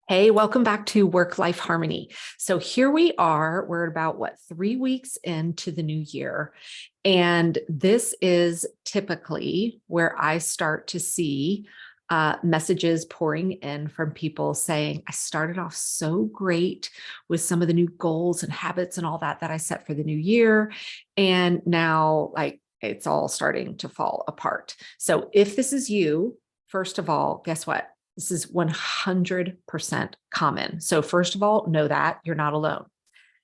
Hey, welcome back to Work-Life Harmony. So here we are, we're about 3 weeks into the new year. And this is typically where I start to see messages pouring in from people saying, I started off so great with some of the new goals and habits and all that I set for the new year. And now it's all starting to fall apart. So if this is you, first of all, guess what? This is 100% common. So first of all, know that you're not alone.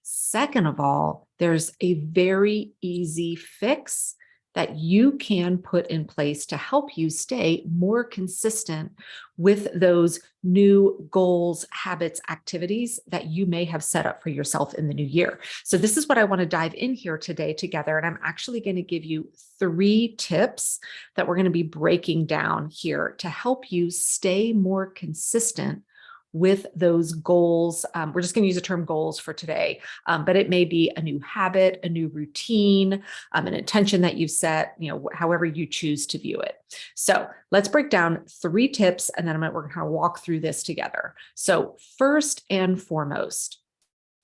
Second of all, there's a very easy fix that you can put in place to help you stay more consistent with those new goals, habits, activities that you may have set up for yourself in the new year. So this is what I want to dive in here today together. And I'm actually going to give you 3 tips that we're going to be breaking down here to help you stay more consistent with those goals. We're just going to use the term goals for today, but it may be a new habit, a new routine, an intention that you've set, however you choose to view it. So let's break down 3 tips, and then we're going to walk through this together. So first and foremost,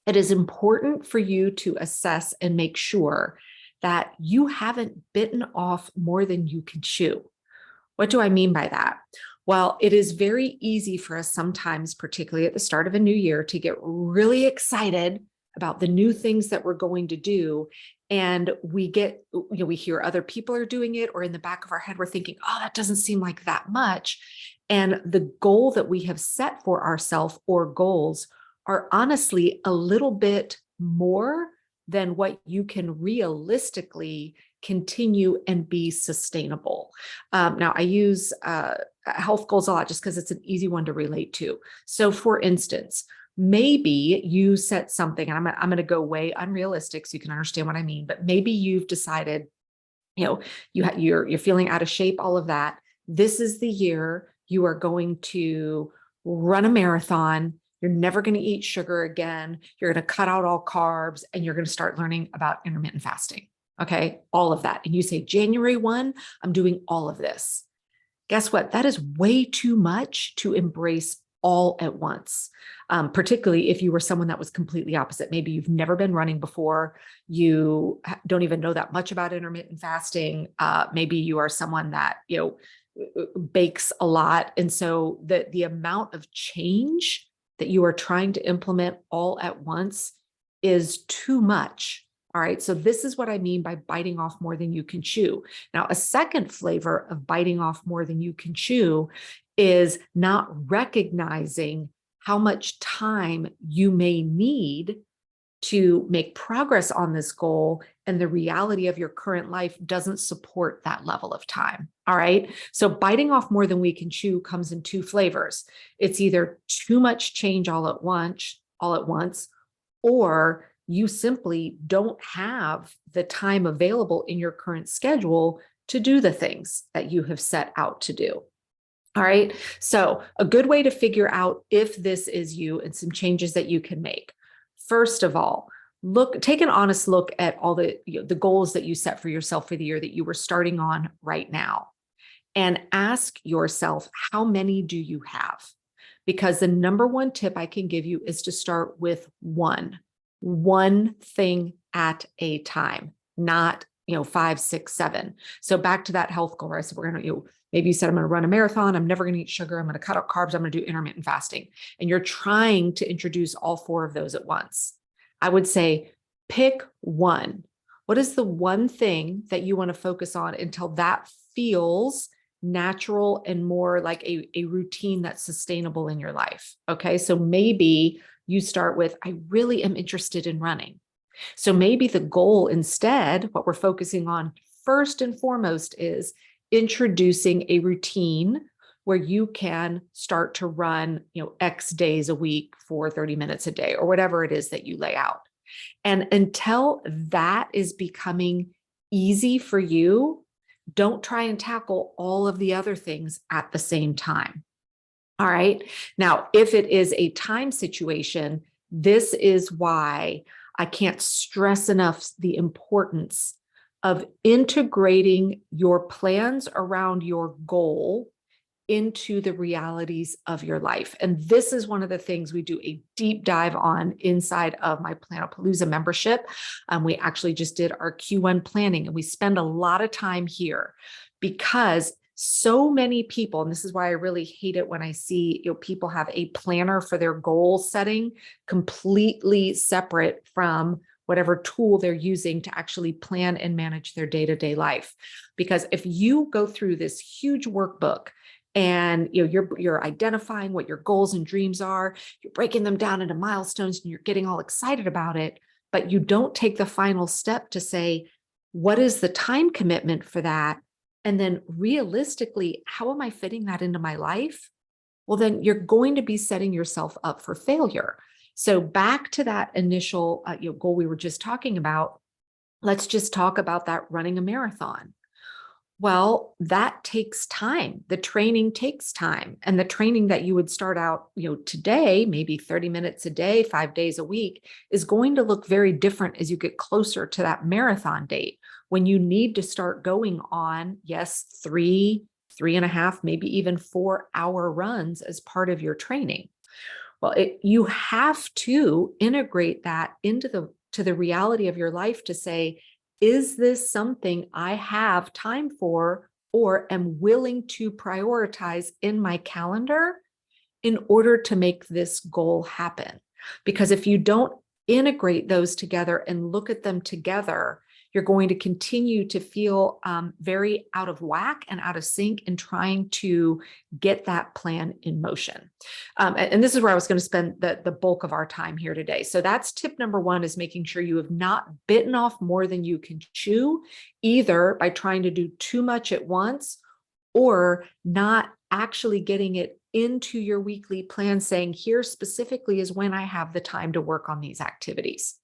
it is important for you to assess and make sure that you haven't bitten off more than you can chew. What do I mean by that? Well, it is very easy for us sometimes, particularly at the start of a new year, to get really excited about the new things that we're going to do. And we hear other people are doing it, or in the back of our head, we're thinking, oh, that doesn't seem like that much. And the goal that we have set for ourselves, or goals, are honestly a little bit more than what you can realistically continue and be sustainable. Now, I use health goals a lot just because it's an easy one to relate to. So for instance, maybe you set something, and I'm going to go way unrealistic so you can understand what I mean, but maybe you've decided, you're feeling out of shape, all of that. This is the year you are going to run a marathon. You're never going to eat sugar again. You're going to cut out all carbs, and you're going to start learning about intermittent fasting. Okay, all of that. And you say, January 1, I'm doing all of this. Guess what? That is way too much to embrace all at once, particularly if you were someone that was completely opposite. Maybe you've never been running before. You don't even know that much about intermittent fasting. Maybe you are someone that, bakes a lot. And so the amount of change that you are trying to implement all at once is too much. All right, so this is what I mean by biting off more than you can chew. Now, a second flavor of biting off more than you can chew is not recognizing how much time you may need to make progress on this goal, and the reality of your current life doesn't support that level of time. All right, so biting off more than we can chew comes in 2 flavors. It's either too much change all at once, or you simply don't have the time available in your current schedule to do the things that you have set out to do. All right. So a good way to figure out if this is you and some changes that you can make. First of all, take an honest look at all the goals that you set for yourself for the year that you were starting on right now, and ask yourself, how many do you have? Because the number 1 tip I can give you is to start with one thing at a time, not 5, 6, 7. So back to that health goal, right? So we're going to, maybe you said, I'm going to run a marathon. I'm never going to eat sugar. I'm going to cut out carbs. I'm going to do intermittent fasting. And you're trying to introduce all 4 of those at once. I would say pick one. What is the one thing that you want to focus on until that feels natural and more like a routine that's sustainable in your life? Okay. So maybe you start with, I really am interested in running. So maybe the goal instead, what we're focusing on first and foremost, is introducing a routine where you can start to run, X days a week for 30 minutes a day, or whatever it is that you lay out. And until that is becoming easy for you, don't try and tackle all of the other things at the same time. All right. Now, if it is a time situation, this is why I can't stress enough the importance of integrating your plans around your goal into the realities of your life. And this is one of the things we do a deep dive on inside of my Planopalooza membership. We actually just did our Q1 planning, and we spend a lot of time here because so many people, and this is why I really hate it when I see, people have a planner for their goal setting completely separate from whatever tool they're using to actually plan and manage their day-to-day life. Because if you go through this huge workbook and you're identifying what your goals and dreams are, you're breaking them down into milestones, and you're getting all excited about it, but you don't take the final step to say, what is the time commitment for that? And then realistically, how am I fitting that into my life? Well, then you're going to be setting yourself up for failure. So back to that initial goal we were just talking about, let's just talk about that running a marathon. Well, that takes time. The training takes time. And the training that you would start out, today, maybe 30 minutes a day, 5 days a week, is going to look very different as you get closer to that marathon date, when you need to start going on, yes, 3.5, maybe even 4-hour runs as part of your training. Well, you have to integrate that into the reality of your life to say, is this something I have time for or am willing to prioritize in my calendar in order to make this goal happen? Because if you don't integrate those together and look at them together, you're going to continue to feel very out of whack and out of sync in trying to get that plan in motion. And this is where I was going to spend the bulk of our time here today. So that's tip number one, is making sure you have not bitten off more than you can chew, either by trying to do too much at once or not actually getting it into your weekly plan, saying, here specifically is when I have the time to work on these activities.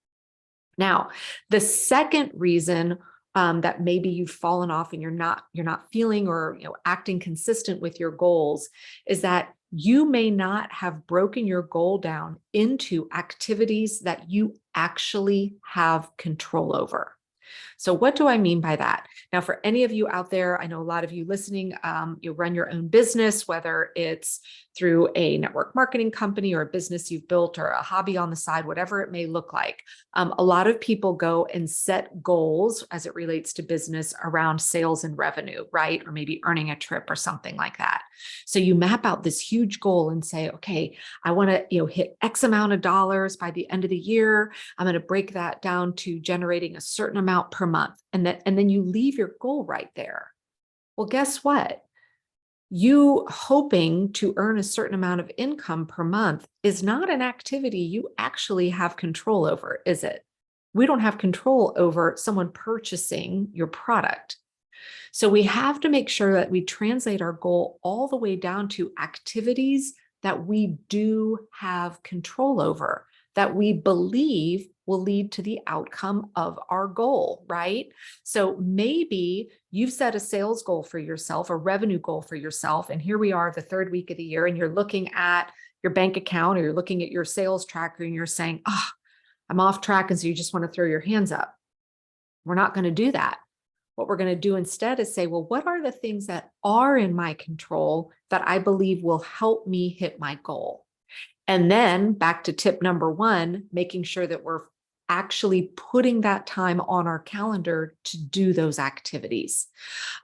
Now, the second reason that maybe you've fallen off and you're not feeling or acting consistent with your goals is that you may not have broken your goal down into activities that you actually have control over. So what do I mean by that? Now, for any of you out there, I know a lot of you listening, you run your own business, whether it's through a network marketing company or a business you've built or a hobby on the side, whatever it may look like. A lot of people go and set goals as it relates to business around sales and revenue, right? Or maybe earning a trip or something like that. So you map out this huge goal and say, okay, I want to, hit X amount of dollars by the end of the year. I'm going to break that down to generating a certain amount per month. And then you leave your goal right there. Well, guess what? You hoping to earn a certain amount of income per month is not an activity you actually have control over, is it? We don't have control over someone purchasing your product. So we have to make sure that we translate our goal all the way down to activities that we do have control over, that we believe will lead to the outcome of our goal, right? So maybe you've set a sales goal for yourself, a revenue goal for yourself, and here we are the third week of the year, and you're looking at your bank account or you're looking at your sales tracker and you're saying, I'm off track, and so you just want to throw your hands up. We're not going to do that. What we're going to do instead is say, well, what are the things that are in my control that I believe will help me hit my goal? And then back to tip number one, making sure that we're actually putting that time on our calendar to do those activities.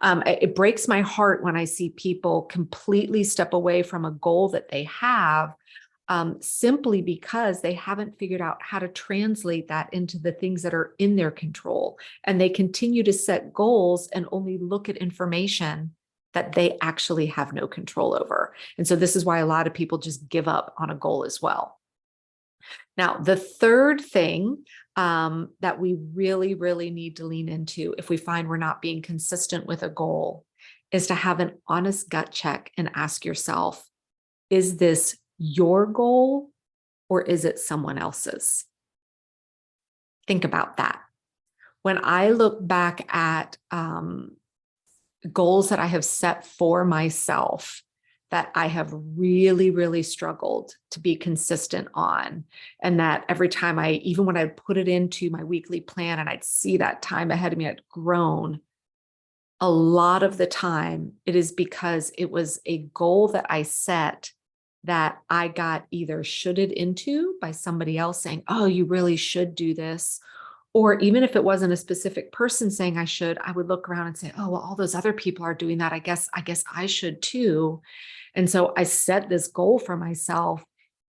It breaks my heart when I see people completely step away from a goal that they have simply because they haven't figured out how to translate that into the things that are in their control. And they continue to set goals and only look at information that they actually have no control over. And so this is why a lot of people just give up on a goal as well. Now, the third thing that we really, really need to lean into if we find we're not being consistent with a goal is to have an honest gut check and ask yourself, is this your goal or is it someone else's? Think about that. When I look back at goals that I have set for myself that I have really, really struggled to be consistent on, and that every time even when I'd put it into my weekly plan and I'd see that time ahead of me, I'd grown, a lot of the time, it is because it was a goal that I set that I got either shoulded into by somebody else saying, oh, you really should do this. Or even if it wasn't a specific person saying I should, I would look around and say, oh, well, all those other people are doing that. I guess I should too. And so I set this goal for myself,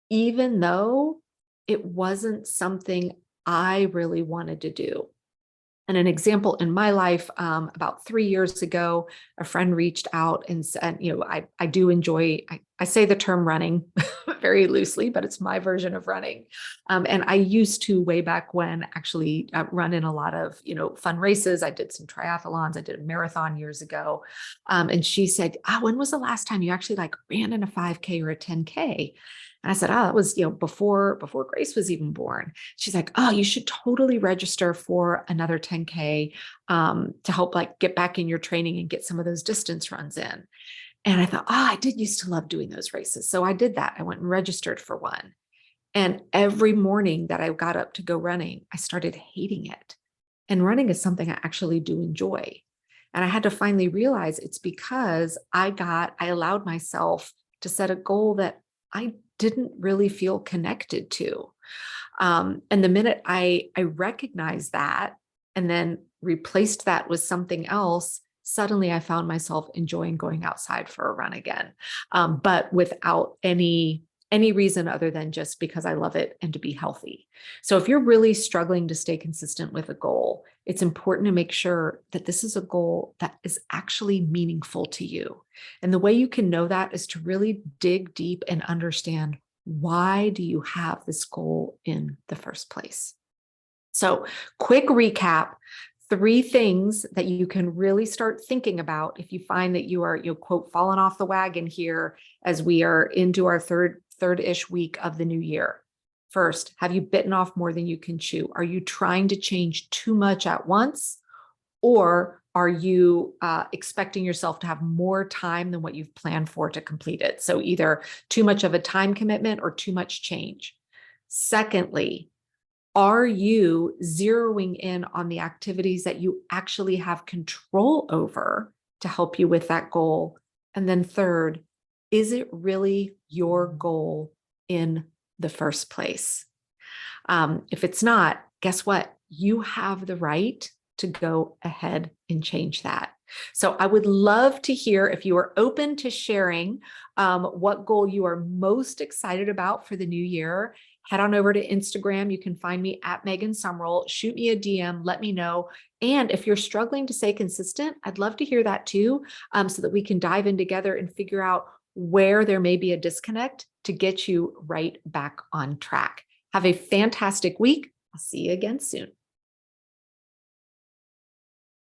even though it wasn't something I really wanted to do. And an example in my life, about 3 years ago, a friend reached out and said, I do enjoy, I say the term running very loosely, but it's my version of running. And I used to, way back when, actually run in a lot of, fun races. I did some triathlons. I did a marathon years ago. And she said, when was the last time you actually ran in a 5K or a 10K? And I said, that was, before Grace was even born. She's like, oh, you should totally register for another 10K to help get back in your training and get some of those distance runs in. And I thought, I did used to love doing those races. So I did that. I went and registered for one. And every morning that I got up to go running, I started hating it. And running is something I actually do enjoy. And I had to finally realize it's because I allowed myself to set a goal that I didn't really feel connected to. And the minute I recognized that and then replaced that with something else, suddenly I found myself enjoying going outside for a run again, but without any reason other than just because I love it and to be healthy. So if you're really struggling to stay consistent with a goal, it's important to make sure that this is a goal that is actually meaningful to you. And the way you can know that is to really dig deep and understand, why do you have this goal in the first place? So quick recap. 3 things that you can really start thinking about if you find that you are, quote, falling off the wagon here as we are into our third-ish week of the new year. First, have you bitten off more than you can chew? Are you trying to change too much at once? Or are you expecting yourself to have more time than what you've planned for to complete it? So either too much of a time commitment or too much change. Secondly, are you zeroing in on the activities that you actually have control over to help you with that goal? And then third, is it really your goal in the first place? If it's not, guess what? You have the right to go ahead and change that. So I would love to hear if you are open to sharing what goal you are most excited about for the new year. Head on over to Instagram. You can find me at Megan Sumrell. Shoot me a DM. Let me know. And if you're struggling to stay consistent, I'd love to hear that too, so that we can dive in together and figure out where there may be a disconnect to get you right back on track. Have a fantastic week. I'll see you again soon.